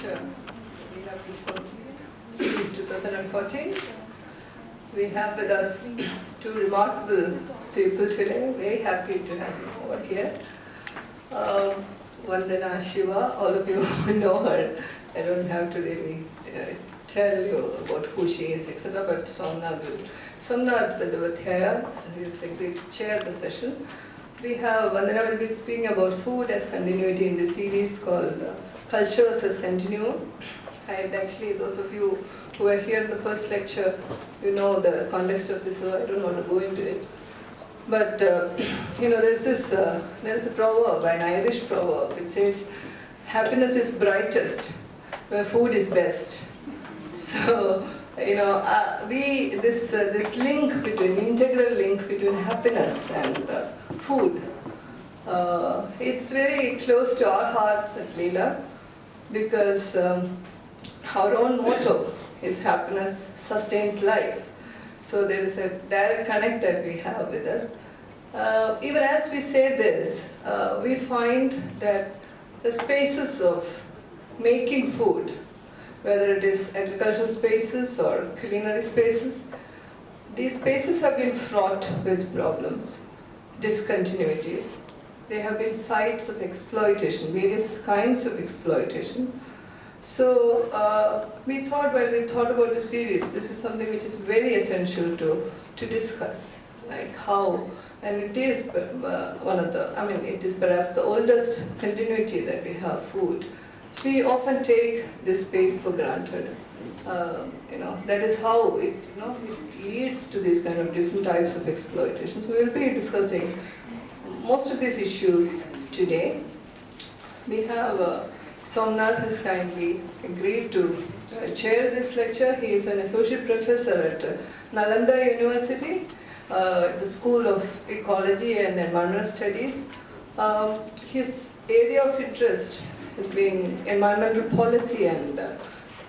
LILA PRISM series 2014. We have with us two remarkable people today. Very happy to have you over here. Vandana, Shiva, all of you know her. I don't have to really tell you about who she is, etc. But Somnath Vidyavathyaya is agreed to chair the session. We have Vandana will be speaking about food as continuity in the series called Cultures as Continuum. And actually, those of you who were here in the first lecture, you know the context of this, so I don't want to go into it. But there's a proverb, an Irish proverb. It says, "Happiness is brightest where food is best." So this link between integral link between happiness and food, it's very close to our hearts at LILA, because our own motto is happiness sustains life. So there is a direct connect that we have with us. Even as we say this, we find that the spaces of making food, whether it is agricultural spaces or culinary spaces, these spaces have been fraught with problems, discontinuities. They have been sites of exploitation, various kinds of exploitation. So we thought, when we thought about the series, this is something which is very essential to discuss, like how, and it is it is perhaps the oldest continuity that we have, food. We often take this space for granted. That is how it leads to these kind of different types of exploitation. So we will be discussing most of these issues today. We have Somnath has kindly agreed to chair this lecture. He is an associate professor at Nalanda University, the School of Ecology and Environmental Studies. His area of interest has been environmental policy and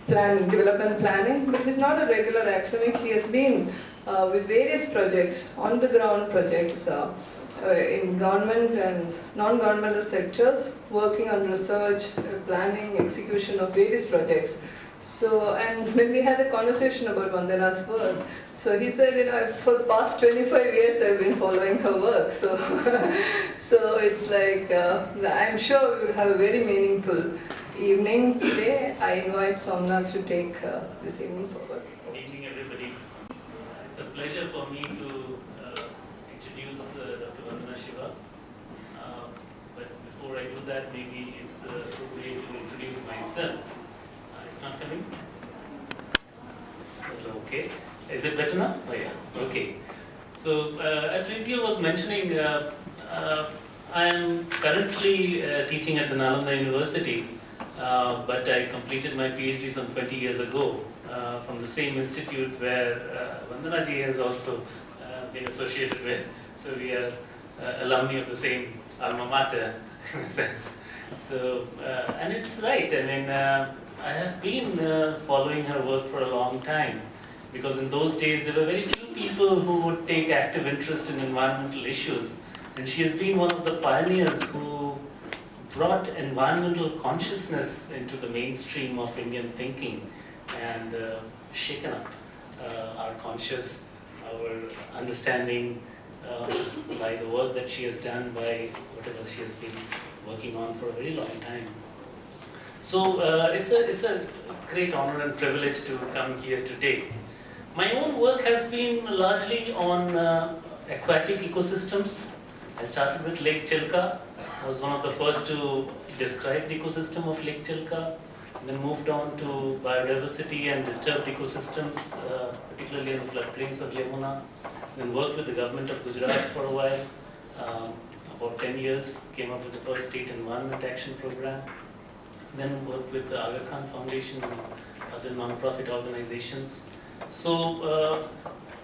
development planning, but he's not a regular academic. He has been with various projects, on-the-ground projects, in government and non-governmental sectors, working on research, planning, execution of various projects. So, and when we had a conversation about Vandana's work, so he said, for the past 25 years I've been following her work. So, so it's like, I'm sure we will have a very meaningful evening today. I invite Somnath to take this evening forward. Good evening, everybody. It's a pleasure for me to introduce Dr. Vandana Shiva. But before I do that, maybe it's appropriate to introduce myself. It's not coming? Okay. Is it better now? Oh, yes. Okay. So, as Vidya was mentioning, I am currently teaching at the Nalanda University, but I completed my PhD some 20 years ago from the same institute where Vandana ji has also been associated with. So we are alumni of the same alma mater in a sense. So, and it's right. I mean, I have been following her work for a long time, because in those days there were very few people who would take active interest in environmental issues. And she has been one of the pioneers who brought environmental consciousness into the mainstream of Indian thinking and shaken up our conscious, our understanding by the work that she has done, by whatever she has been working on for a very long time. So it's a great honor and privilege to come here today. My own work has been largely on aquatic ecosystems. I started with Lake Chilka. I was one of the first to describe the ecosystem of Lake Chilka, and then moved on to biodiversity and disturbed ecosystems, particularly in the floodplains of Yamuna. Then worked with the government of Gujarat for a while, about 10 years, came up with the first state environment action program. Then worked with the Aga Khan Foundation and other non-profit organizations. So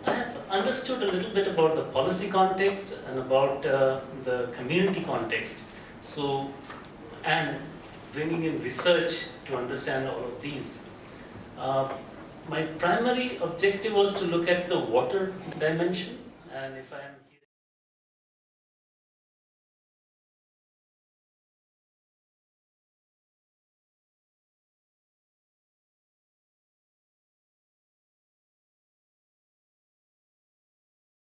I have understood a little bit about the policy context and about the community context. So, and bringing in research to understand all of these. My primary objective was to look at the water dimension, and if I am